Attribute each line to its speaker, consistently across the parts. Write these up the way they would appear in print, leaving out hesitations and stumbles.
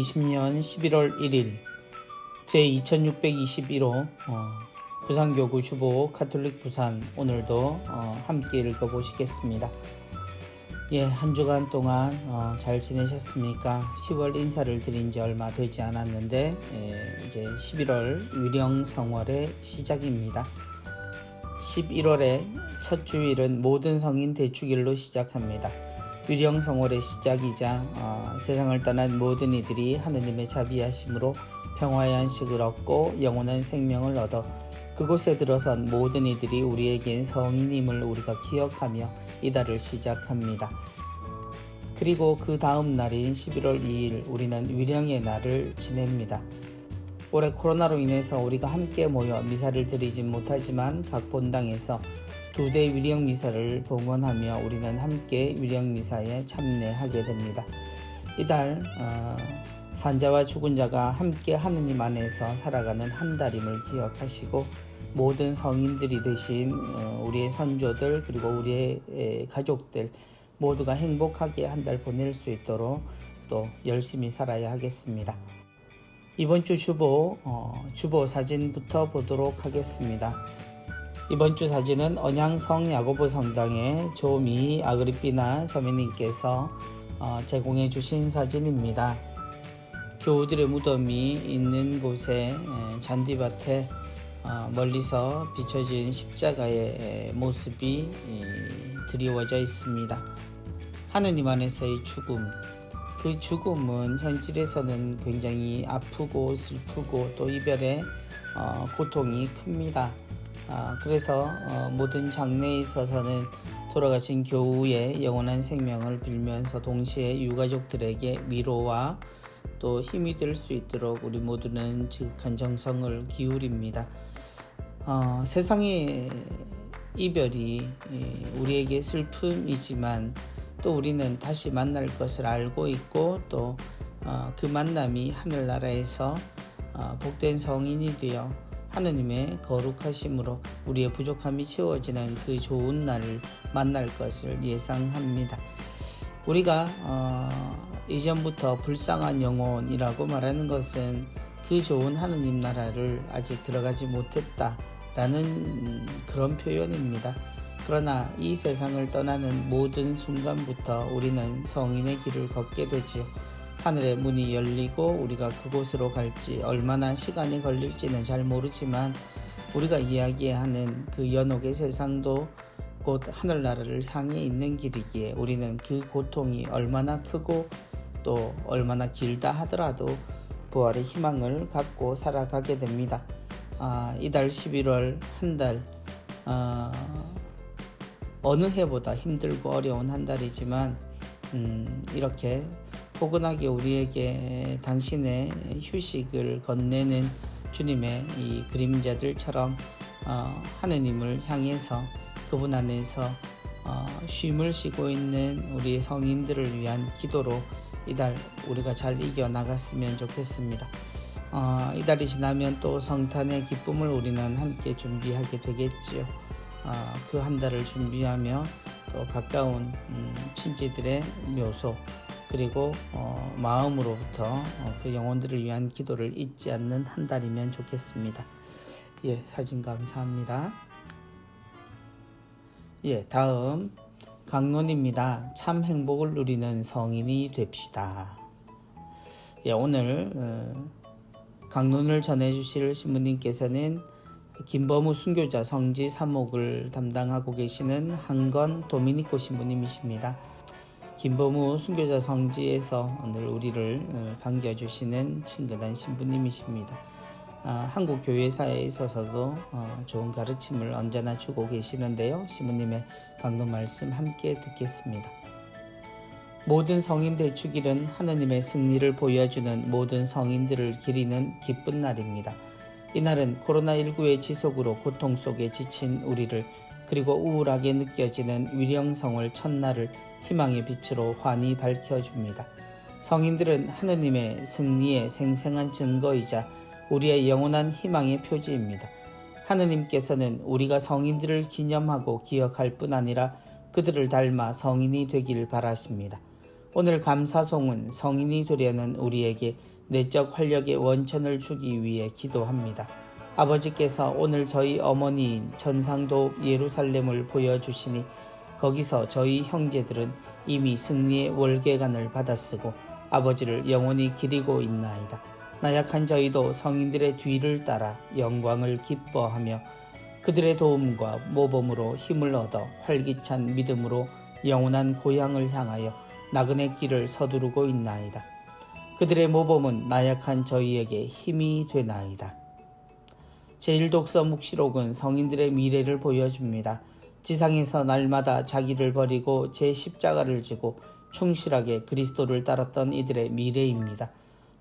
Speaker 1: 2020년 11월 1일 제2621호 부산교구 주보 가톨릭 부산 오늘도 함께 읽어보시겠습니다. 한 주간 동안 잘 지내셨습니까? 10월 인사를 드린 지 얼마 되지 않았는데 이제 11월 위령성월의 시작입니다. 11월의 첫 주일은 모든 성인 대축일로 시작합니다. 위령성월의 시작이자 세상을 떠난 모든 이들이 하느님의 자비하심으로 평화의 안식을 얻고 영원한 생명을 얻어 그곳에 들어선 모든 이들이 우리에겐 성인임을 우리가 기억하며 이달을 시작합니다. 그리고 그 다음 날인 11월 2일 우리는 위령의 날을 지냅니다. 올해 코로나로 인해서 우리가 함께 모여 미사를 드리지 못하지만 각 본당에서 2대 위령 미사를 봉헌하며 우리는 함께 위령 미사에 참여하게 됩니다. 이달 산자와 죽은 자가 함께 하느님 안에서 살아가는 한 달임을 기억하시고 모든 성인들이 되신 우리의 선조들 그리고 우리의 가족들 모두가 행복하게 한 달 보낼 수 있도록 또 열심히 살아야 하겠습니다. 이번 주 주보 사진부터 보도록 하겠습니다. 이번 주 사진은 언양성 야고보 성당의 조미 아그리피나 자매님께서 제공해 주신 사진입니다. 교우들의 무덤이 있는 곳에 잔디밭에 멀리서 비춰진 십자가의 모습이 드리워져 있습니다. 하느님 안에서의 죽음, 그 죽음은 현실에서는 굉장히 아프고 슬프고 또 이별의 고통이 큽니다. 그래서 모든 장례에 있어서는 돌아가신 교우의 영원한 생명을 빌면서 동시에 유가족들에게 위로와 또 힘이 될 수 있도록 우리 모두는 지극한 정성을 기울입니다. 세상의 이별이 우리에게 슬픔이지만 또 우리는 다시 만날 것을 알고 있고 또 그 만남이 하늘나라에서 복된 성인이 되어 하느님의 거룩하심으로 우리의 부족함이 채워지는 그 좋은 날을 만날 것을 예상합니다. 우리가 이전부터 불쌍한 영혼이라고 말하는 것은 그 좋은 하느님 나라를 아직 들어가지 못했다라는 그런 표현입니다. 그러나 이 세상을 떠나는 모든 순간부터 우리는 성인의 길을 걷게 되지요. 하늘의 문이 열리고 우리가 그곳으로 갈지 얼마나 시간이 걸릴지는 잘 모르지만 우리가 이야기하는 그 연옥의 세상도 곧 하늘나라를 향해 있는 길이기에 우리는 그 고통이 얼마나 크고 또 얼마나 길다 하더라도 부활의 희망을 갖고 살아가게 됩니다. 이달 11월 한 달 어느 해보다 힘들고 어려운 한 달이지만 이렇게 포근하게 우리에게 당신의 휴식을 건네는 주님의 이 그림자들처럼 하느님을 향해서 그분 안에서 쉼을 쉬고 있는 우리 성인들을 위한 기도로 이달 우리가 잘 이겨나갔으면 좋겠습니다. 이달이 지나면 또 성탄의 기쁨을 우리는 함께 준비하게 되겠지요. 그 한 달을 준비하며 또 가까운 친지들의 묘소 그리고 마음으로부터 그 영혼들을 위한 기도를 잊지 않는 한 달이면 좋겠습니다. 사진 감사합니다. 다음 강론입니다. 참 행복을 누리는 성인이 됩시다. 오늘 강론을 전해주실 신부님께서는 김범우 순교자 성지 사목을 담당하고 계시는 한건 도미니코 신부님이십니다. 김범우 순교자 성지에서 늘 우리를 반겨주시는 친근한 신부님이십니다. 한국 교회사에 있어서도 좋은 가르침을 언제나 주고 계시는데요. 신부님의 강론 말씀 함께 듣겠습니다. 모든 성인 대축일은 하느님의 승리를 보여주는 모든 성인들을 기리는 기쁜 날입니다. 이날은 코로나19의 지속으로 고통 속에 지친 우리를 그리고 우울하게 느껴지는 위령성월 첫날을 희망의 빛으로 환히 밝혀줍니다. 성인들은 하느님의 승리의 생생한 증거이자 우리의 영원한 희망의 표지입니다. 하느님께서는 우리가 성인들을 기념하고 기억할 뿐 아니라 그들을 닮아 성인이 되길 바라십니다. 오늘 감사송은 성인이 되려는 우리에게 내적 활력의 원천을 주기 위해 기도합니다. 아버지께서 오늘 저희 어머니인 전상도 예루살렘을 보여주시니 거기서 저희 형제들은 이미 승리의 월계관을 받아쓰고 아버지를 영원히 기리고 있나이다. 나약한 저희도 성인들의 뒤를 따라 영광을 기뻐하며 그들의 도움과 모범으로 힘을 얻어 활기찬 믿음으로 영원한 고향을 향하여 나그네 길을 서두르고 있나이다. 그들의 모범은 나약한 저희에게 힘이 되나이다. 제1독서 묵시록은 성인들의 미래를 보여줍니다. 지상에서 날마다 자기를 버리고 제 십자가를 지고 충실하게 그리스도를 따랐던 이들의 미래입니다.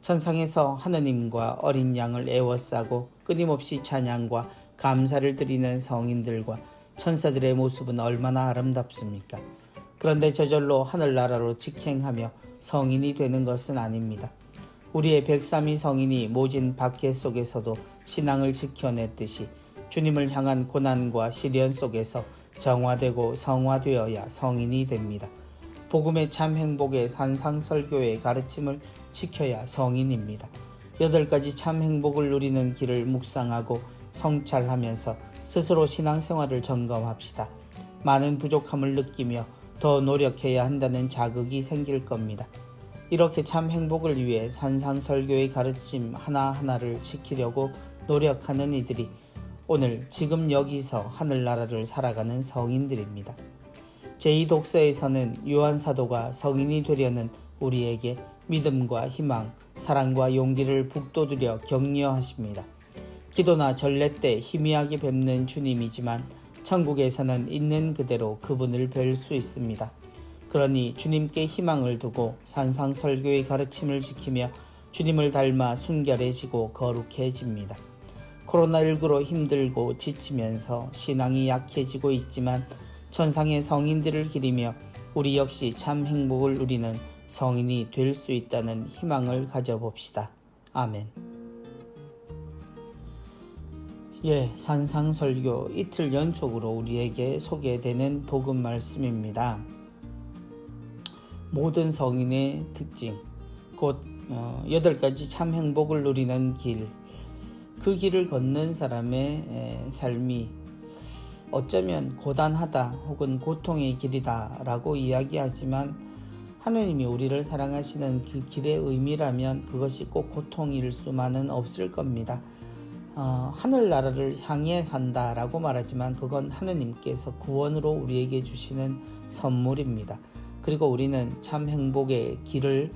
Speaker 1: 천상에서 하느님과 어린 양을 애워싸고 끊임없이 찬양과 감사를 드리는 성인들과 천사들의 모습은 얼마나 아름답습니까? 그런데 저절로 하늘나라로 직행하며 성인이 되는 것은 아닙니다. 우리의 103위 성인이 모진 박해 속에서도 신앙을 지켜냈듯이 주님을 향한 고난과 시련 속에서 정화되고 성화되어야 성인이 됩니다. 복음의 참 행복의 산상설교의 가르침을 지켜야 성인입니다. 8가지 참 행복을 누리는 길을 묵상하고 성찰하면서 스스로 신앙생활을 점검합시다. 많은 부족함을 느끼며 더 노력해야 한다는 자극이 생길 겁니다. 이렇게 참 행복을 위해 산상설교의 가르침 하나하나를 지키려고 노력하는 이들이 오늘 지금 여기서 하늘나라를 살아가는 성인들입니다. 제2독서에서는 요한사도가 성인이 되려는 우리에게 믿음과 희망, 사랑과 용기를 북돋우려 격려하십니다. 기도나 전례 때 희미하게 뵙는 주님이지만 천국에서는 있는 그대로 그분을 뵐 수 있습니다. 그러니 주님께 희망을 두고 산상설교의 가르침을 지키며 주님을 닮아 순결해지고 거룩해집니다. 코로나19로 힘들고 지치면서 신앙이 약해지고 있지만 천상의 성인들을 기리며 우리 역시 참 행복을 누리는 성인이 될 수 있다는 희망을 가져봅시다. 아멘. 산상설교 이틀 연속으로 우리에게 소개되는 복음 말씀입니다. 모든 성인의 특징, 곧 8가지 참 행복을 누리는 길, 그 길을 걷는 사람의 삶이 어쩌면 고단하다 혹은 고통의 길이다 라고 이야기하지만 하느님이 우리를 사랑하시는 그 길의 의미라면 그것이 꼭 고통일 수만은 없을 겁니다. 하늘나라를 향해 산다라고 말하지만 그건 하느님께서 구원으로 우리에게 주시는 선물입니다. 그리고 우리는 참 행복의 길을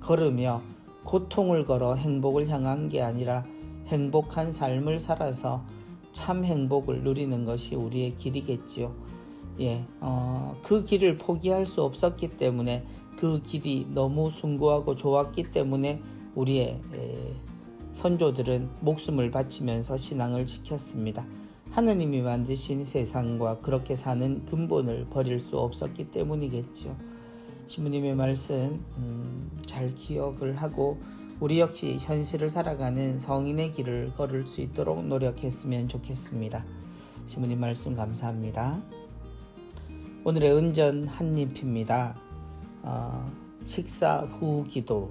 Speaker 1: 걸으며 고통을 걸어 행복을 향한 게 아니라 행복한 삶을 살아서 참 행복을 누리는 것이 우리의 길이겠지요. 그 길을 포기할 수 없었기 때문에 그 길이 너무 숭고하고 좋았기 때문에 우리의 선조들은 목숨을 바치면서 신앙을 지켰습니다. 하느님이 만드신 세상과 그렇게 사는 근본을 버릴 수 없었기 때문이겠죠. 시부님의 말씀 잘 기억을 하고 우리 역시 현실을 살아가는 성인의 길을 걸을 수 있도록 노력했으면 좋겠습니다. 시부님 말씀 감사합니다. 오늘의 은전 한입입니다. 식사 후 기도.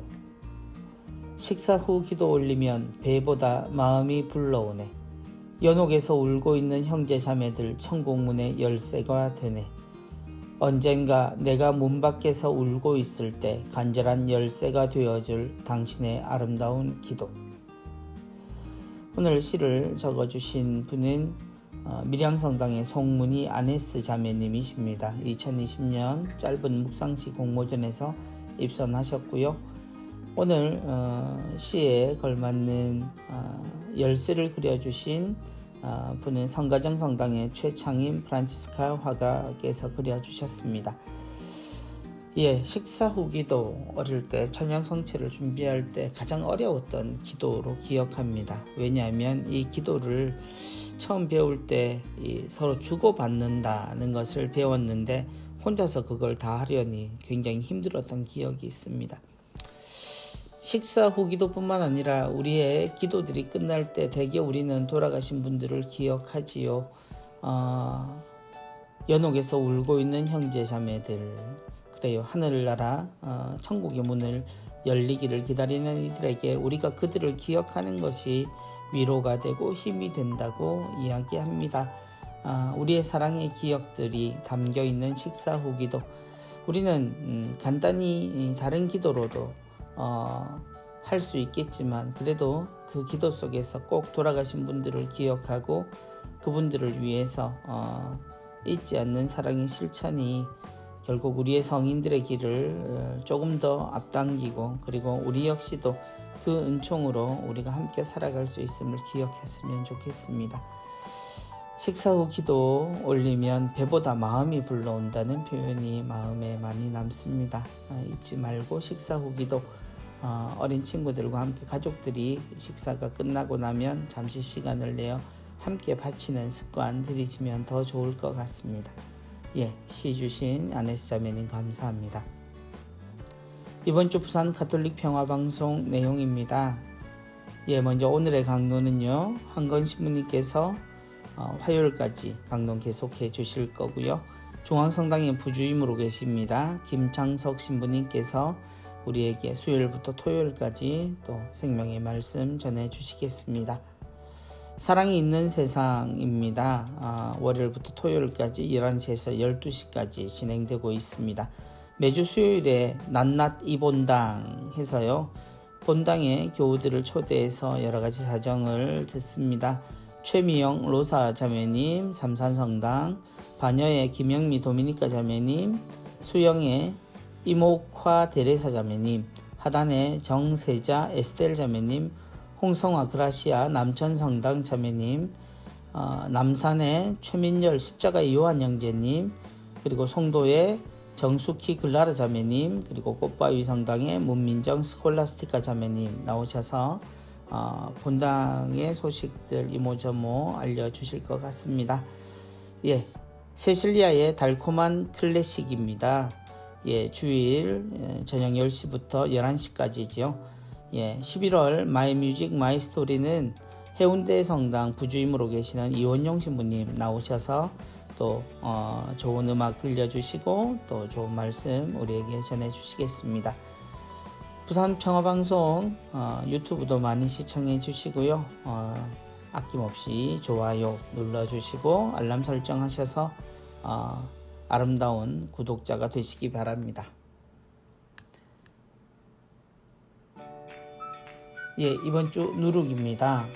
Speaker 1: 식사 후 기도 올리면 배보다 마음이 불러오네. 연옥에서 울고 있는 형제 자매들 천국문의 열쇠가 되네. 언젠가 내가 문 밖에서 울고 있을 때 간절한 열쇠가 되어줄 당신의 아름다운 기도. 오늘 시를 적어주신 분은 밀양성당의 송문희 아네스 자매님이십니다. 2020년 짧은 묵상시 공모전에서 입선하셨고요. 오늘 시에 걸맞는 열쇠를 그려주신 분은 성가정 성당의 최창임 프란치스카 화가께서 그려주셨습니다. 식사 후 기도 어릴 때 찬양 성체를 준비할 때 가장 어려웠던 기도로 기억합니다. 왜냐하면 이 기도를 처음 배울 때 서로 주고받는다는 것을 배웠는데 혼자서 그걸 다 하려니 굉장히 힘들었던 기억이 있습니다. 식사 후 기도뿐만 아니라 우리의 기도들이 끝날 때 대개 우리는 돌아가신 분들을 기억하지요. 연옥에서 울고 있는 형제 자매들, 그래요. 하늘나라 천국의 문을 열리기를 기다리는 이들에게 우리가 그들을 기억하는 것이 위로가 되고 힘이 된다고 이야기합니다. 우리의 사랑의 기억들이 담겨있는 식사 후 기도, 우리는 간단히 다른 기도로도 할 수 있겠지만 그래도 그 기도 속에서 꼭 돌아가신 분들을 기억하고 그분들을 위해서 잊지 않는 사랑의 실천이 결국 우리의 성인들의 길을 조금 더 앞당기고 그리고 우리 역시도 그 은총으로 우리가 함께 살아갈 수 있음을 기억했으면 좋겠습니다. 식사 후 기도 올리면 배보다 마음이 불러온다는 표현이 마음에 많이 남습니다. 잊지 말고 식사 후 기도, 어린 친구들과 함께 가족들이 식사가 끝나고 나면 잠시 시간을 내어 함께 바치는 습관 들이시면 더 좋을 것 같습니다. 시 주신 아네스 자매님 감사합니다. 이번 주 부산 가톨릭 평화방송 내용입니다. 먼저 오늘의 강론은요, 한건 신부님께서 화요일까지 강론 계속해 주실 거고요. 중앙성당에 부주임으로 계십니다. 김창석 신부님께서 우리에게 수요일부터 토요일까지 또 생명의 말씀 전해 주시겠습니다. 사랑이 있는 세상입니다. 월요일부터 토요일까지 11시에서 12시까지 진행되고 있습니다. 매주 수요일에 낮낮 이본당 해서요, 본당의 교우들을 초대해서 여러가지 사정을 듣습니다. 최미영 로사 자매님, 삼산성당, 바녀의 김영미 도미니카 자매님, 수영의 이목화 데레사 자매님, 하단의 정세자 에스텔 자매님, 홍성화 그라시아 남천성당 자매님, 남산의 최민열 십자가의 요한 형제님, 그리고 송도의 정숙희 글라라 자매님, 그리고 꽃바위 성당의 문민정 스콜라스티카 자매님 나오셔서 본당의 소식들 이모저모 알려주실 것 같습니다. 세실리아의 달콤한 클래식입니다. 주일 저녁 10시부터 11시까지죠. 11월 마이 뮤직 마이 스토리는 해운대 성당 부주임으로 계시는 이원용 신부님 나오셔서 또 좋은 음악 들려주시고 또 좋은 말씀 우리에게 전해주시겠습니다. 부산 평화방송 유튜브도 많이 시청해 주시고요. 아낌없이 좋아요 눌러주시고 알람 설정하셔서 아름다운 구독자가 되시기 바랍니다. 이번 주 누룩입니다.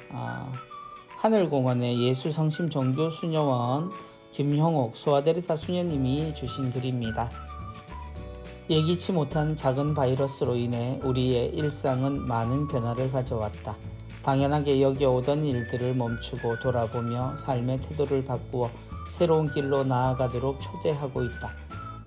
Speaker 1: 하늘공원의 예수성심종교수녀원 김형옥 소아데레사 수녀님이 주신 글입니다. 예기치 못한 작은 바이러스로 인해 우리의 일상은 많은 변화를 가져왔다. 당연하게 여겨오던 일들을 멈추고 돌아보며 삶의 태도를 바꾸어 새로운 길로 나아가도록 초대하고 있다.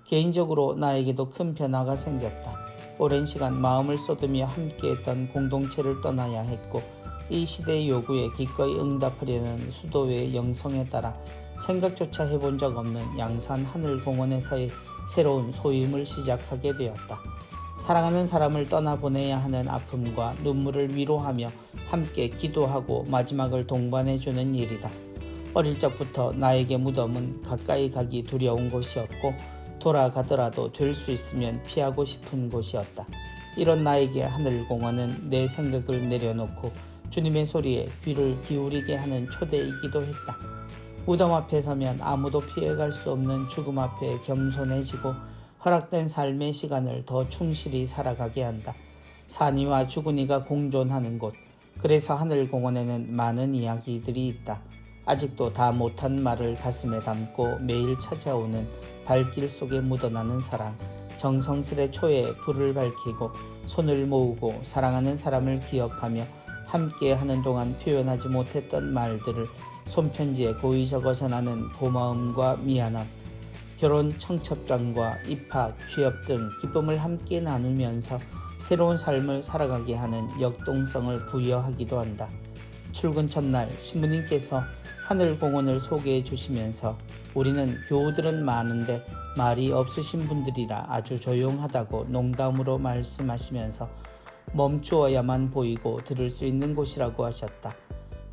Speaker 1: 개인적으로 나에게도 큰 변화가 생겼다. 오랜 시간 마음을 쏟으며 함께했던 공동체를 떠나야 했고 이 시대의 요구에 기꺼이 응답하려는 수도회의 영성에 따라 생각조차 해본 적 없는 양산 하늘공원에서의 새로운 소임을 시작하게 되었다. 사랑하는 사람을 떠나보내야 하는 아픔과 눈물을 위로하며 함께 기도하고 마지막을 동반해주는 일이다. 어릴 적부터 나에게 무덤은 가까이 가기 두려운 곳이었고 돌아가더라도 될 수 있으면 피하고 싶은 곳이었다. 이런 나에게 하늘공원은 내 생각을 내려놓고 주님의 소리에 귀를 기울이게 하는 초대이기도 했다. 무덤 앞에 서면 아무도 피해갈 수 없는 죽음 앞에 겸손해지고 허락된 삶의 시간을 더 충실히 살아가게 한다. 산이와 죽은이가 공존하는 곳, 그래서 하늘공원에는 많은 이야기들이 있다. 아직도 다 못한 말을 가슴에 담고 매일 찾아오는 발길 속에 묻어나는 사랑, 정성스레 초에 불을 밝히고 손을 모으고 사랑하는 사람을 기억하며 함께하는 동안 표현하지 못했던 말들을 손편지에 고이 적어 전하는 고마움과 미안함, 결혼 청첩장과 입학, 취업 등 기쁨을 함께 나누면서 새로운 삶을 살아가게 하는 역동성을 부여하기도 한다. 출근 첫날 신부님께서 하늘공원을 소개해 주시면서 우리는 교우들은 많은데 말이 없으신 분들이라 아주 조용하다고 농담으로 말씀하시면서 멈추어야만 보이고 들을 수 있는 곳이라고 하셨다.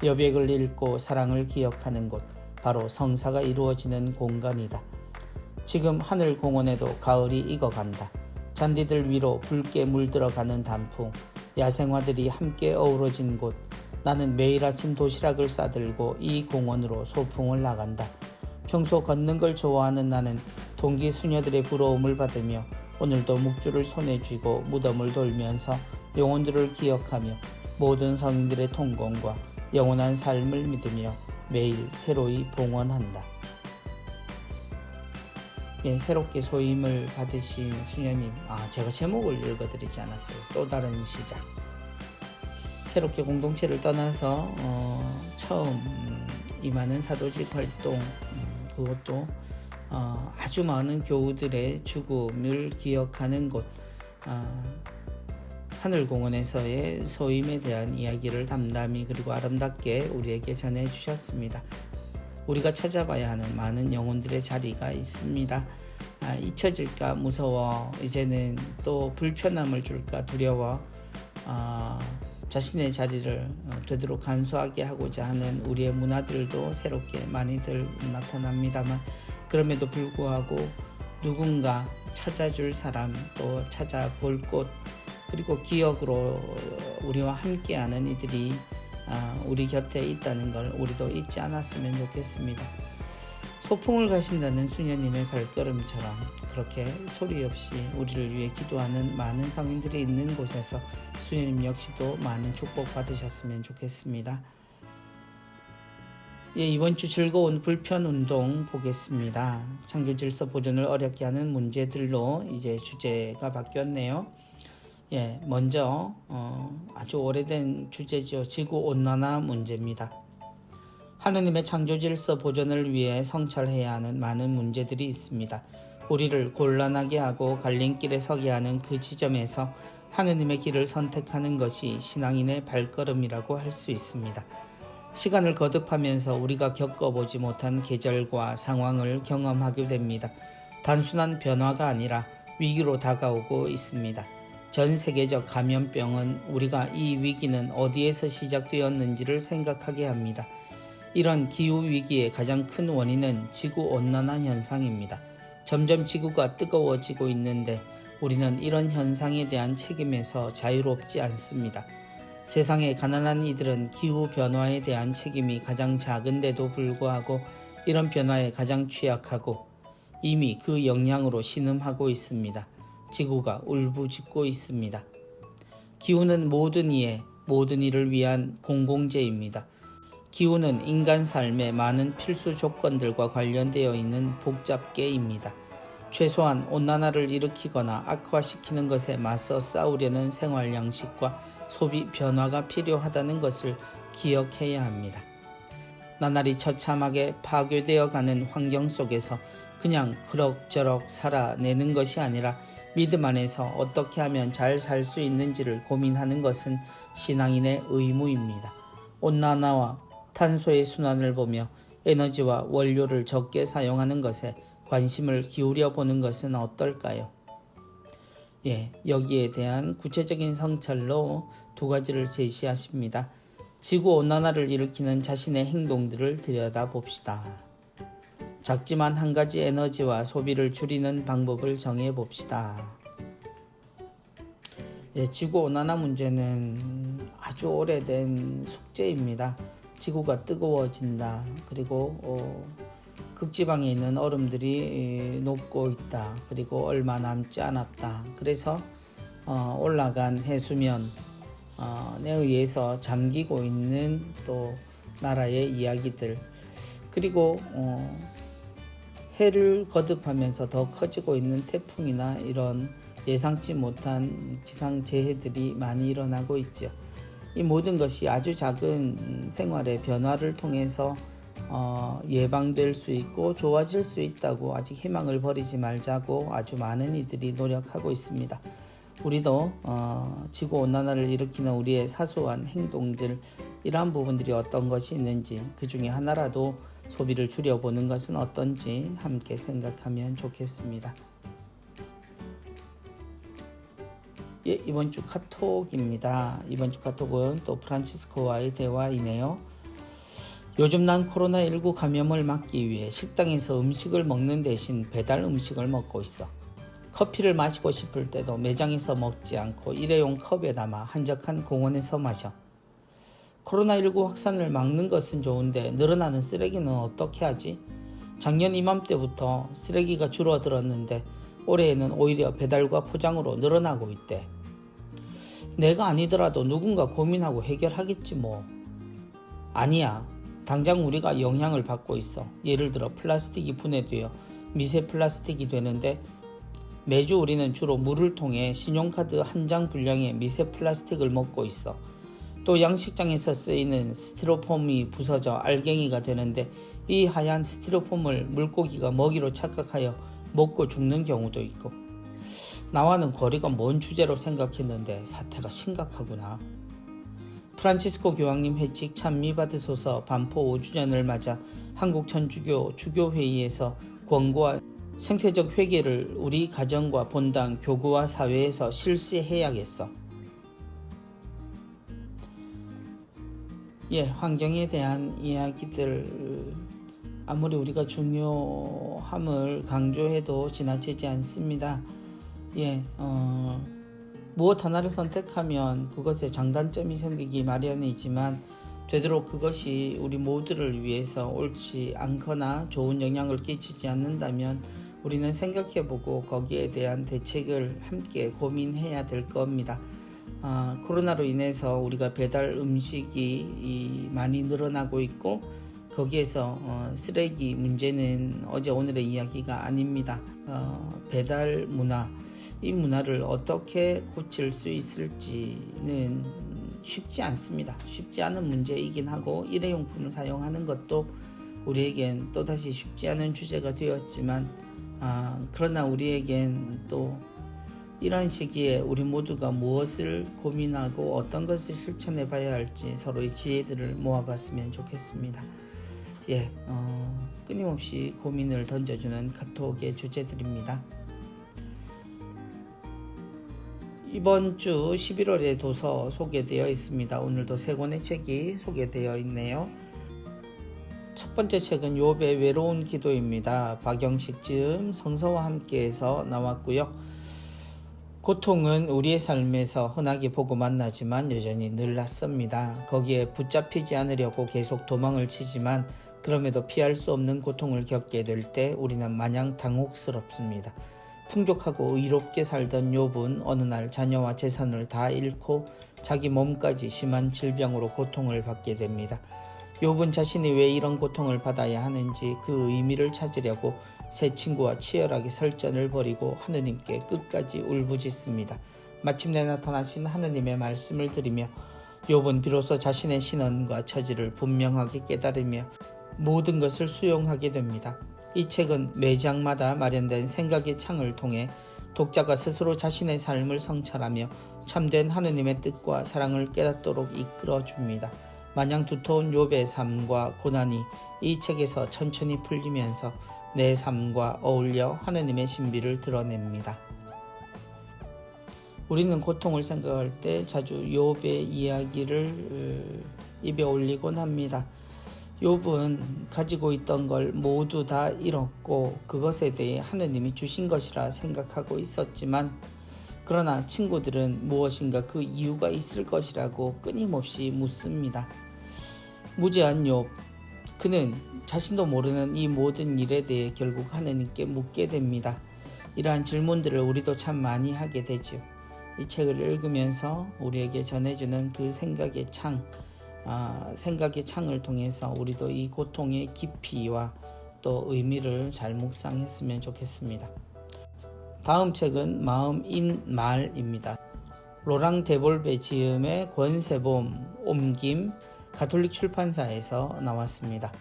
Speaker 1: 여백을 읽고 사랑을 기억하는 곳, 바로 성사가 이루어지는 공간이다. 지금 하늘공원에도 가을이 익어간다. 잔디들 위로 붉게 물들어가는 단풍, 야생화들이 함께 어우러진 곳. 나는 매일 아침 도시락을 싸들고 이 공원으로 소풍을 나간다. 평소 걷는 걸 좋아하는 나는 동기 수녀들의 부러움을 받으며 오늘도 묵주를 손에 쥐고 무덤을 돌면서 영혼들을 기억하며 모든 성인들의 통공과 영원한 삶을 믿으며 매일 새로이 봉헌한다. 예, 새롭게 소임을 받으신 수녀님, 제가 제목을 읽어드리지 않았어요. 또 다른 시작. 새롭게 공동체를 떠나서 처음 임하는 사도직 활동, 그것도 아주 많은 교우들의 죽음을 기억하는 곳, 하늘공원에서의 소임에 대한 이야기를 담담히 그리고 아름답게 우리에게 전해주셨습니다. 우리가 찾아봐야 하는 많은 영혼들의 자리가 있습니다. 잊혀질까 무서워, 이제는 또 불편함을 줄까 두려워, 자신의 자리를 되도록 간소하게 하고자 하는 우리의 문화들도 새롭게 많이들 나타납니다만, 그럼에도 불구하고 누군가 찾아줄 사람, 또 찾아볼 곳, 그리고 기억으로 우리와 함께하는 이들이 우리 곁에 있다는 걸 우리도 잊지 않았으면 좋겠습니다. 소풍을 가신다는 수녀님의 발걸음처럼 그렇게 소리 없이 우리를 위해 기도하는 많은 성인들이 있는 곳에서 수녀님 역시도 많은 축복 받으셨으면 좋겠습니다. 예, 이번 주 즐거운 불편운동 보겠습니다. 창조질서 보존을 어렵게 하는 문제들로 이제 주제가 바뀌었네요. 예, 먼저 아주 오래된 주제죠. 지구온난화 문제입니다. 하느님의 창조질서 보존을 위해 성찰해야 하는 많은 문제들이 있습니다. 우리를 곤란하게 하고 갈림길에 서게 하는 그 지점에서 하느님의 길을 선택하는 것이 신앙인의 발걸음이라고 할 수 있습니다. 시간을 거듭하면서 우리가 겪어보지 못한 계절과 상황을 경험하게 됩니다. 단순한 변화가 아니라 위기로 다가오고 있습니다. 전 세계적 감염병은 우리가 이 위기는 어디에서 시작되었는지를 생각하게 합니다. 이런 기후위기의 가장 큰 원인은 지구온난화 현상입니다. 점점 지구가 뜨거워지고 있는데 우리는 이런 현상에 대한 책임에서 자유롭지 않습니다. 세상의 가난한 이들은 기후변화에 대한 책임이 가장 작은데도 불구하고 이런 변화에 가장 취약하고 이미 그 영향으로 신음하고 있습니다. 지구가 울부짖고 있습니다. 기후는 모든 이의 모든 일을 위한 공공재입니다. 기후는 인간 삶의 많은 필수 조건들과 관련되어 있는 복잡계입니다. 최소한 온난화를 일으키거나 악화시키는 것에 맞서 싸우려는 생활 양식과 소비 변화가 필요하다는 것을 기억해야 합니다. 나날이 처참하게 파괴되어 가는 환경 속에서 그냥 그럭저럭 살아내는 것이 아니라 믿음 안에서 어떻게 하면 잘 살 수 있는지를 고민하는 것은 신앙인의 의무입니다. 온난화와 탄소의 순환을 보며 에너지와 원료를 적게 사용하는 것에 관심을 기울여 보는 것은 어떨까요? 예, 여기에 대한 구체적인 성찰로 두 가지를 제시하십니다. 지구온난화를 일으키는 자신의 행동들을 들여다봅시다. 작지만 한 가지 에너지와 소비를 줄이는 방법을 정해봅시다. 예, 지구온난화 문제는 아주 오래된 숙제입니다. 지구가 뜨거워진다. 그리고 극지방에 있는 얼음들이 녹고 있다. 그리고 얼마 남지 않았다. 그래서 올라간 해수면에 의해서 잠기고 있는 또 나라의 이야기들, 그리고 해를 거듭하면서 더 커지고 있는 태풍이나 이런 예상치 못한 기상재해들이 많이 일어나고 있죠. 이 모든 것이 아주 작은 생활의 변화를 통해서 예방될 수 있고 좋아질 수 있다고 아직 희망을 버리지 말자고 아주 많은 이들이 노력하고 있습니다. 우리도 지구온난화를 일으키는 우리의 사소한 행동들, 이러한 부분들이 어떤 것이 있는지 그 중에 하나라도 소비를 줄여보는 것은 어떤지 함께 생각하면 좋겠습니다. 예, 이번 주 카톡입니다. 이번 주 카톡은 또 프란치스코와의 대화이네요. 요즘 난 코로나19 감염을 막기 위해 식당에서 음식을 먹는 대신 배달 음식을 먹고 있어. 커피를 마시고 싶을 때도 매장에서 먹지 않고 일회용 컵에 담아 한적한 공원에서 마셔. 코로나19 확산을 막는 것은 좋은데 늘어나는 쓰레기는 어떻게 하지? 작년 이맘때부터 쓰레기가 줄어들었는데 올해에는 오히려 배달과 포장으로 늘어나고 있대. 내가 아니더라도 누군가 고민하고 해결하겠지 뭐. 아니야. 당장 우리가 영향을 받고 있어. 예를 들어 플라스틱이 분해되어 미세 플라스틱이 되는데 매주 우리는 주로 물을 통해 신용카드 한 장 분량의 미세 플라스틱을 먹고 있어. 또 양식장에서 쓰이는 스티로폼이 부서져 알갱이가 되는데 이 하얀 스티로폼을 물고기가 먹이로 착각하여 먹고 죽는 경우도 있고. 나와는 거리가 먼 주제로 생각했는데 사태가 심각하구나. 프란치스코 교황님 회칙 찬미 받으소서 반포 5주년을 맞아 한국천주교 주교회의에서 권고와 생태적 회개를 우리 가정과 본당, 교구와 사회에서 실시해야겠어. 환경에 대한 이야기들 아무리 우리가 중요함을 강조해도 지나치지 않습니다. 무엇 하나를 선택하면 그것에 장단점이 생기기 마련이지만 되도록 그것이 우리 모두를 위해서 옳지 않거나 좋은 영향을 끼치지 않는다면 우리는 생각해보고 거기에 대한 대책을 함께 고민해야 될 겁니다. 코로나로 인해서 우리가 배달 음식이 많이 늘어나고 있고 거기에서 쓰레기 문제는 어제 오늘의 이야기가 아닙니다. 배달 문화, 이 문화를 어떻게 고칠 수 있을지는 쉽지 않습니다. 쉽지 않은 문제이긴 하고 일회용품을 사용하는 것도 우리에겐 또다시 쉽지 않은 주제가 되었지만 그러나 우리에겐 또 이런 시기에 우리 모두가 무엇을 고민하고 어떤 것을 실천해 봐야 할지 서로의 지혜들을 모아봤으면 좋겠습니다. 끊임없이 고민을 던져주는 카톡의 주제들입니다. 이번 주 11월의 도서 소개되어 있습니다. 오늘도 세 권의 책이 소개되어 있네요. 첫 번째 책은 욥의 외로운 기도입니다. 박영식 지음 성서와 함께해서 나왔고요. 고통은 우리의 삶에서 흔하게 보고 만나지만 여전히 늘 낯섭니다. 거기에 붙잡히지 않으려고 계속 도망을 치지만 그럼에도 피할 수 없는 고통을 겪게 될 때 우리는 마냥 당혹스럽습니다. 풍족하고 의롭게 살던 욥은 어느 날 자녀와 재산을 다 잃고 자기 몸까지 심한 질병으로 고통을 받게 됩니다. 욥은 자신이 왜 이런 고통을 받아야 하는지 그 의미를 찾으려고 새 친구와 치열하게 설전을 벌이고 하느님께 끝까지 울부짖습니다. 마침내 나타나신 하느님의 말씀을 들으며 욥은 비로소 자신의 신원과 처지를 분명하게 깨달으며 모든 것을 수용하게 됩니다. 이 책은 매장마다 마련된 생각의 창을 통해 독자가 스스로 자신의 삶을 성찰하며 참된 하느님의 뜻과 사랑을 깨닫도록 이끌어줍니다. 마냥 두터운 욥의 삶과 고난이 이 책에서 천천히 풀리면서 내 삶과 어울려 하느님의 신비를 드러냅니다. 우리는 고통을 생각할 때 자주 욥의 이야기를 입에 올리곤 합니다. 욥은 가지고 있던 걸 모두 다 잃었고 그것에 대해 하느님이 주신 것이라 생각하고 있었지만 그러나 친구들은 무엇인가 그 이유가 있을 것이라고 끊임없이 묻습니다. 무죄한 욥, 그는 자신도 모르는 이 모든 일에 대해 결국 하느님께 묻게 됩니다. 이러한 질문들을 우리도 참 많이 하게 되죠. 이 책을 읽으면서 우리에게 전해주는 그 생각의 창을 통해서 우리도 이 고통의 깊이와 또 의미를 잘 묵상했으면 좋겠습니다. 다음 책은 마음인 말입니다. 로랑 데볼베 지음의 권세봄 옮김 가톨릭 출판사에서 나왔습니다.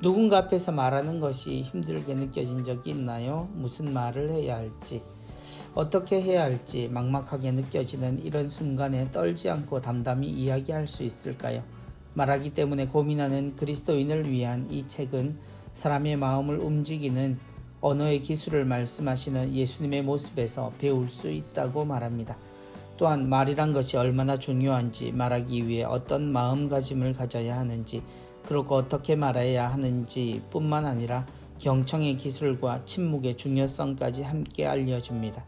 Speaker 1: 누군가 앞에서 말하는 것이 힘들게 느껴진 적이 있나요? 무슨 말을 해야 할지, 어떻게 해야 할지 막막하게 느껴지는 이런 순간에 떨지 않고 담담히 이야기할 수 있을까요? 말하기 때문에 고민하는 그리스도인을 위한 이 책은 사람의 마음을 움직이는 언어의 기술을 말씀하시는 예수님의 모습에서 배울 수 있다고 말합니다. 또한 말이란 것이 얼마나 중요한지, 말하기 위해 어떤 마음가짐을 가져야 하는지, 그리고 어떻게 말해야 하는지 뿐만 아니라 경청의 기술과 침묵의 중요성까지 함께 알려줍니다.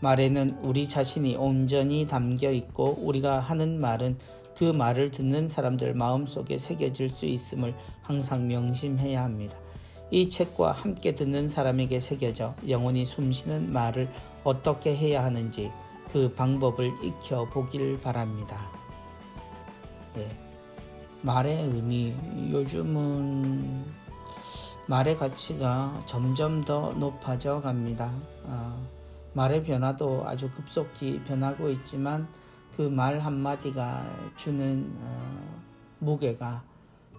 Speaker 1: 말에는 우리 자신이 온전히 담겨 있고 우리가 하는 말은 그 말을 듣는 사람들 마음속에 새겨질 수 있음을 항상 명심해야 합니다. 이 책과 함께 듣는 사람에게 새겨져 영원히 숨쉬는 말을 어떻게 해야 하는지 그 방법을 익혀보길 바랍니다. 예. 말의 의미, 요즘은 말의 가치가 점점 더 높아져 갑니다. 말의 변화도 아주 급속히 변하고 있지만 그 말 한마디가 주는 무게가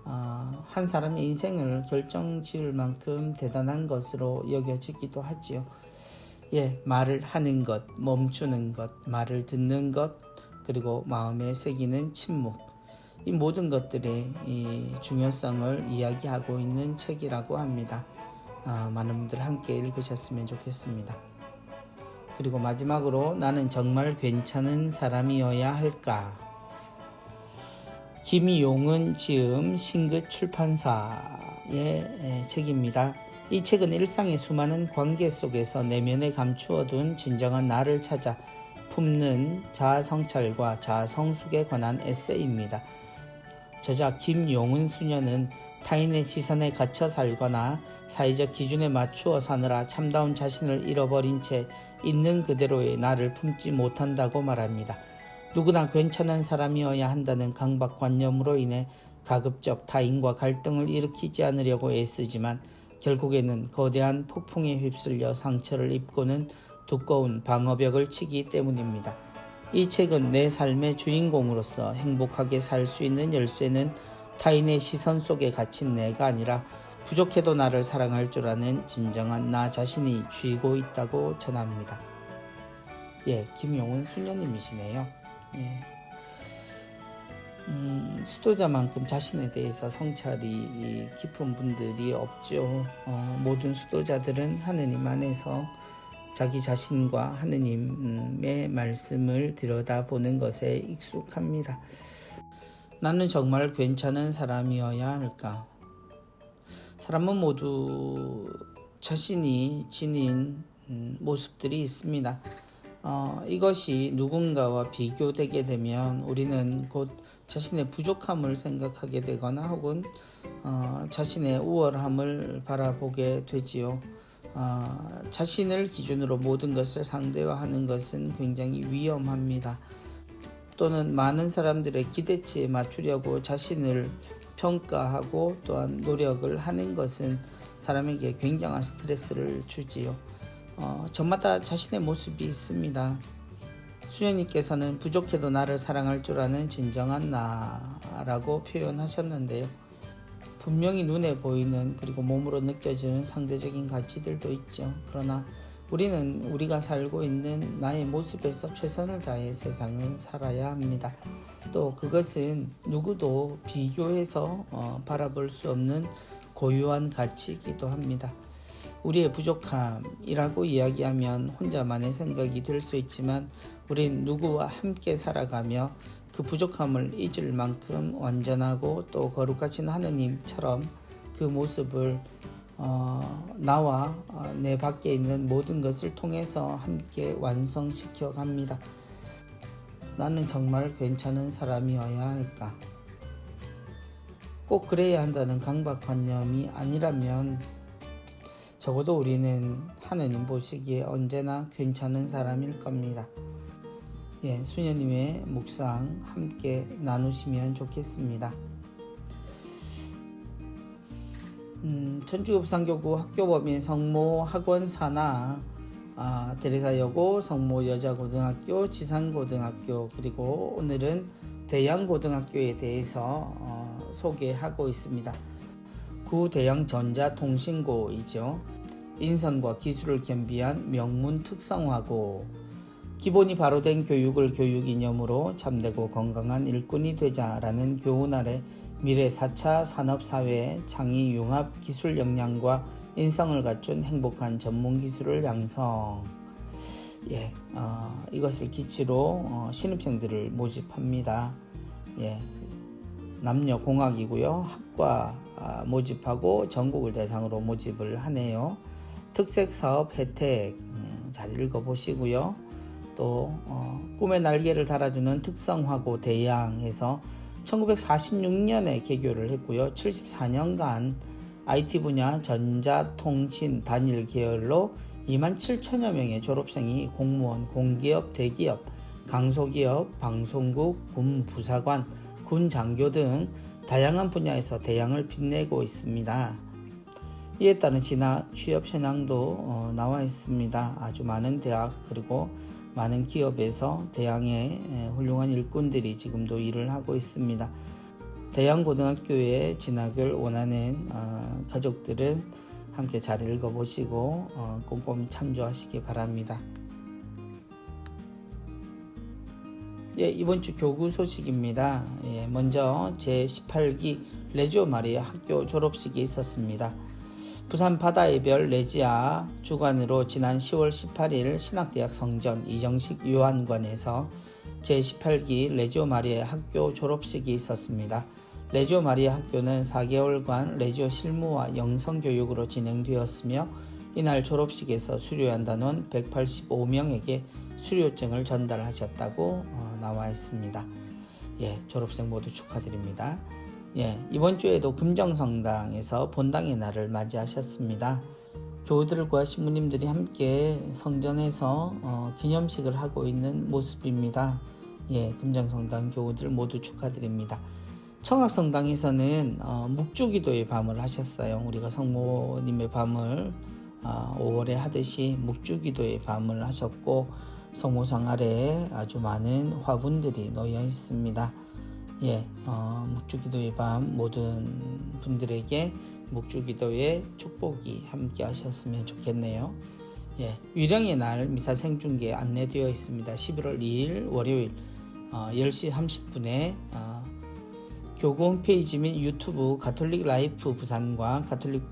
Speaker 1: 한 사람의 인생을 결정지을 만큼 대단한 것으로 여겨지기도 하지요. 예, 말을 하는 것, 멈추는 것, 말을 듣는 것, 그리고 마음에 새기는 침묵, 이 모든 것들의 이 중요성을 이야기하고 있는 책이라고 합니다. 많은 분들 함께 읽으셨으면 좋겠습니다. 그리고 마지막으로 나는 정말 괜찮은 사람이어야 할까? 김용은 지음 신긋 출판사의 책입니다. 이 책은 일상의 수많은 관계 속에서 내면에 감추어둔 진정한 나를 찾아 품는 자아성찰과 자아성숙에 관한 에세이입니다. 저자 김용은 수녀는 타인의 시선에 갇혀 살거나 사회적 기준에 맞추어 사느라 참다운 자신을 잃어버린 채 있는 그대로의 나를 품지 못한다고 말합니다. 누구나 괜찮은 사람이어야 한다는 강박관념으로 인해 가급적 타인과 갈등을 일으키지 않으려고 애쓰지만 결국에는 거대한 폭풍에 휩쓸려 상처를 입고는 두꺼운 방어벽을 치기 때문입니다. 이 책은 내 삶의 주인공으로서 행복하게 살 수 있는 열쇠는 타인의 시선 속에 갇힌 내가 아니라 부족해도 나를 사랑할 줄 아는 진정한 나 자신이 쥐고 있다고 전합니다. 예, 김용은 수녀님이시네요. 예. 수도자만큼 자신에 대해서 성찰이 깊은 분들이 없죠. 모든 수도자들은 하느님 안에서 자기 자신과 하느님의 말씀을 들여다보는 것에 익숙합니다. 나는 정말 괜찮은 사람이어야 할까? 사람은 모두 자신이 지닌 모습들이 있습니다. 이것이 누군가와 비교되게 되면 우리는 곧 자신의 부족함을 생각하게 되거나 혹은 자신의 우월함을 바라보게 되지요. 자신을 기준으로 모든 것을 상대화하는 것은 굉장히 위험합니다. 또는 많은 사람들의 기대치에 맞추려고 자신을 평가하고 또한 노력을 하는 것은 사람에게 굉장한 스트레스를 주지요. 저마다 자신의 모습이 있습니다. 수녀님께서는 부족해도 나를 사랑할 줄 아는 진정한 나라고 표현하셨는데요. 분명히 눈에 보이는 그리고 몸으로 느껴지는 상대적인 가치들도 있죠. 그러나 우리는 우리가 살고 있는 나의 모습에서 최선을 다해 세상을 살아야 합니다. 또 그것은 누구도 비교해서 바라볼 수 없는 고유한 가치이기도 합니다. 우리의 부족함이라고 이야기하면 혼자만의 생각이 될 수 있지만 우린 누구와 함께 살아가며 그 부족함을 잊을 만큼 완전하고 또 거룩하신 하느님처럼 그 모습을 나와 내 밖에 있는 모든 것을 통해서 함께 완성시켜 갑니다. 나는 정말 괜찮은 사람이어야 할까? 꼭 그래야 한다는 강박관념이 아니라면 적어도 우리는 하느님 보시기에 언제나 괜찮은 사람일 겁니다. 예, 수녀님의 묵상 함께 나누시면 좋겠습니다. 천주교법상교구 학교법인 성모 학원사나 대리사여고, 성모 여자고등학교, 지산고등학교, 그리고 오늘은 대양고등학교에 대해서 소개하고 있습니다. 구대양전자통신고이죠. 인성과 기술을 겸비한 명문 특성화고, 기본이 바로 된 교육을 교육 이념으로 참되고 건강한 일꾼이 되자라는 교훈 아래 미래 4차 산업사회의 창의 융합 기술 역량과 인성을 갖춘 행복한 전문 기술을 양성. 예, 이것을 기치로 신입생들을 모집합니다. 예, 남녀 공학이고요. 학과 모집하고 전국을 대상으로 모집을 하네요. 특색사업 혜택 잘 읽어보시고요. 또 꿈의 날개를 달아주는 특성화고 대양해서 1946년에 개교를 했고요. 74년간 IT 분야 전자통신 단일 계열로 27,000여 명의 졸업생이 공무원, 공기업, 대기업, 강소기업, 방송국, 군부사관, 군장교 등 다양한 분야에서 대양을 빛내고 있습니다. 이에 따른 진학 취업 현황도 나와 있습니다. 아주 많은 대학 그리고 많은 기업에서 대양의 훌륭한 일꾼들이 지금도 일을 하고 있습니다. 대양고등학교에 진학을 원하는 가족들은 함께 잘 읽어보시고 꼼꼼히 참조하시기 바랍니다. 예, 이번 주 교구 소식입니다. 예, 먼저 제18기 레지오 마리아 학교 졸업식이 있었습니다. 부산 바다의 별 레지아 주관으로 지난 10월 18일 신학대학 성전 이정식 요한관에서 제18기 레지오 마리아 학교 졸업식이 있었습니다. 레지오 마리아 학교는 4개월간 레지오 실무와 영성교육으로 진행되었으며 이날 졸업식에서 수료한 단원 185명에게 수료증을 전달하셨다고 나와 있습니다. 예, 졸업생 모두 축하드립니다. 예, 이번 주에도 금정성당에서 본당의 날을 맞이하셨습니다. 교우들과 신부님들이 함께 성전에서 기념식을 하고 있는 모습입니다. 예, 금정성당 교우들 모두 축하드립니다. 청학성당에서는 묵주기도의 밤을 하셨어요. 우리가 성모님의 밤을 5월에 하듯이 묵주기도의 밤을 하셨고 성모상 아래에 아주 많은 화분들이 놓여 있습니다. 예, 묵주기도의 밤 모든 분들에게 묵주기도의 축복이 함께 하셨으면 좋겠네요. 예, 위령의 날 미사 생중계 안내되어 있습니다. 11월 2일 월요일 10시 30분에 교구 홈페이지 및 유튜브 가톨릭 라이프 부산과 가톨릭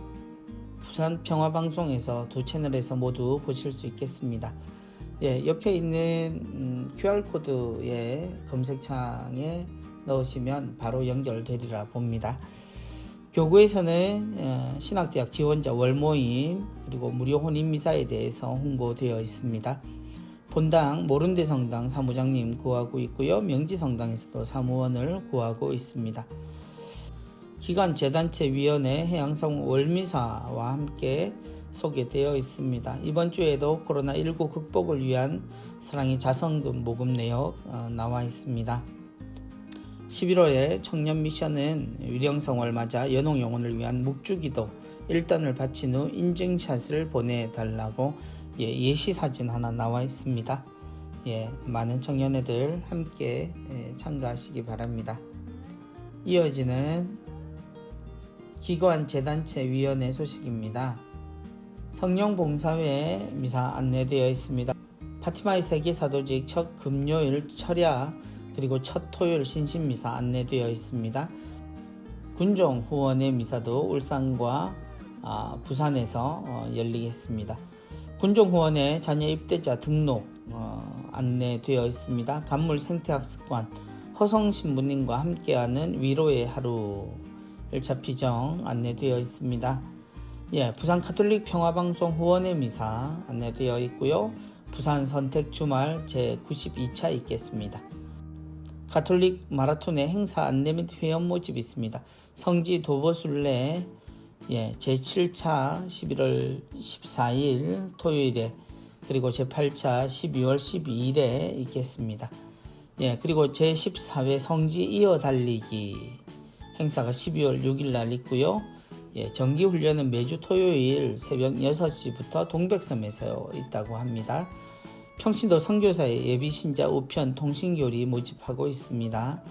Speaker 1: 부산 평화방송에서 두 채널에서 모두 보실 수 있겠습니다. 예, 옆에 있는 QR코드에 검색창에 넣으시면 바로 연결되리라 봅니다. 교구에서는 신학대학 지원자 월모임 그리고 무료 혼인미사에 대해서 홍보되어 있습니다. 본당 모른대성당 사무장님 구하고 있고요. 명지성당에서도 사무원을 구하고 있습니다. 기관 재단체위원회 해양성 월미사와 함께 소개되어 있습니다. 이번 주에도 코로나19 극복을 위한 사랑의 자성금 모금 내역 나와 있습니다. 11월에 청년 미션은 위령성월 맞아 연옥 영혼을 위한 묵주기도 1단을 바친 후 인증샷을 보내달라고 예시 사진 하나 나와 있습니다. 예, 많은 청년애들 함께 참가하시기 바랍니다. 이어지는 기관 재단체 위원회 소식입니다. 성령봉사회 미사 안내되어 있습니다. 파티마의 세계사도직 첫 금요일 철야 그리고 첫 토요일 신신미사 안내되어 있습니다. 군종 후원의 미사도 울산과 부산에서 열리겠습니다. 군종 후원의 자녀 입대자 등록 안내되어 있습니다. 간물 생태학습관 허성 신부님과 함께하는 위로의 하루 1차 피정 안내되어 있습니다. 예, 부산 가톨릭 평화방송 후원의 미사 안내되어 있고요. 부산 선택 주말 제92차 있겠습니다. 가톨릭 마라톤의 행사 안내 및 회원 모집이 있습니다. 성지 도보순례 제7차 11월 14일 토요일에 그리고 제8차 12월 12일에 있겠습니다. 예, 그리고 제14회 성지 이어 달리기 행사가 12월 6일 날 있고요. 예, 정기훈련은 매주 토요일 새벽 6시부터 동백섬에서 있다고 합니다. 평신도 선교사의 예비신자 우편 통신교리 모집하고 있습니다.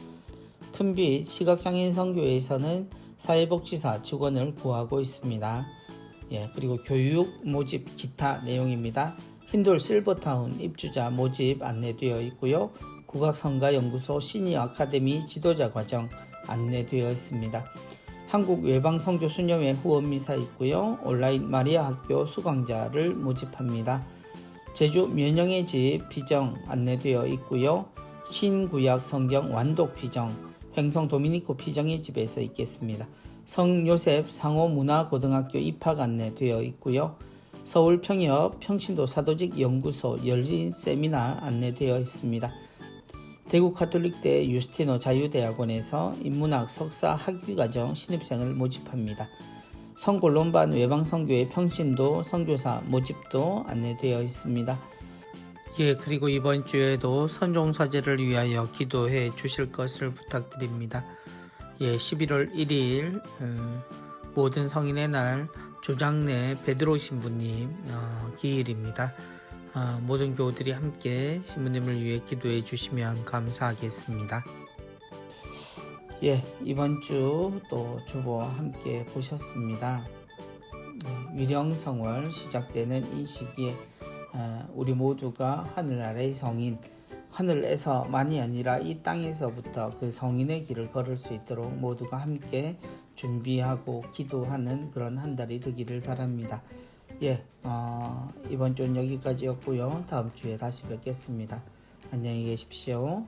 Speaker 1: 큰빛 시각장애인 선교회에서는 사회복지사 직원을 구하고 있습니다. 예, 그리고 교육 모집 기타 내용입니다. 힌돌 실버타운 입주자 모집 안내되어 있고요. 국악성가연구소 시니어 아카데미 지도자 과정 안내되어 있습니다. 한국 외방선교 수녀회 후원미사 있고요. 온라인 마리아 학교 수강자를 모집합니다. 제주 면영의 집 비정 안내되어 있고요. 신구약 성경 완독 비정 횡성 도미니코 비정의 집에서 있겠습니다. 성요셉 상호문화고등학교 입학 안내되어 있고요. 서울 평역 평신도 사도직 연구소 열린 세미나 안내되어 있습니다. 대구 가톨릭대 유스티노 자유대학원에서 인문학 석사 학위과정 신입생을 모집합니다. 성골론반 외방선교회 평신도 선교사 모집도 안내되어 있습니다. 예, 그리고 이번 주에도 선종사제를 위하여 기도해 주실 것을 부탁드립니다. 예, 11월 1일 모든 성인의 날 조장래 베드로 신부님 기일입니다. 모든 교우들이 함께 신부님을 위해 기도해 주시면 감사하겠습니다. 예, 이번 주 또 주보 함께 보셨습니다. 위령성월 시작되는 이 시기에 우리 모두가 하늘나라의 성인, 하늘에서만이 아니라 이 땅에서부터 그 성인의 길을 걸을 수 있도록 모두가 함께 준비하고 기도하는 그런 한 달이 되기를 바랍니다. 예, 이번 주는 여기까지였고요. 다음 주에 다시 뵙겠습니다. 안녕히 계십시오.